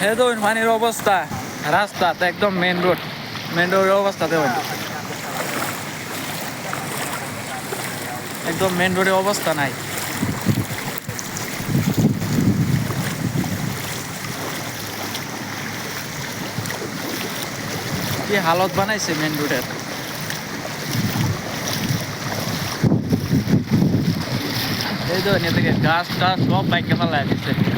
এই দেখুন পানির অবস্থা, রাস্তা তো একদম মেন রোডের অবস্থা দেখুন, একদম মেন রোডের অবস্থা নাই। কি হালত বানাইছে মেন রোডের। এই দেখুন এদিকে গাছ টাছ সব বাইকে ফেলায় দিচ্ছে।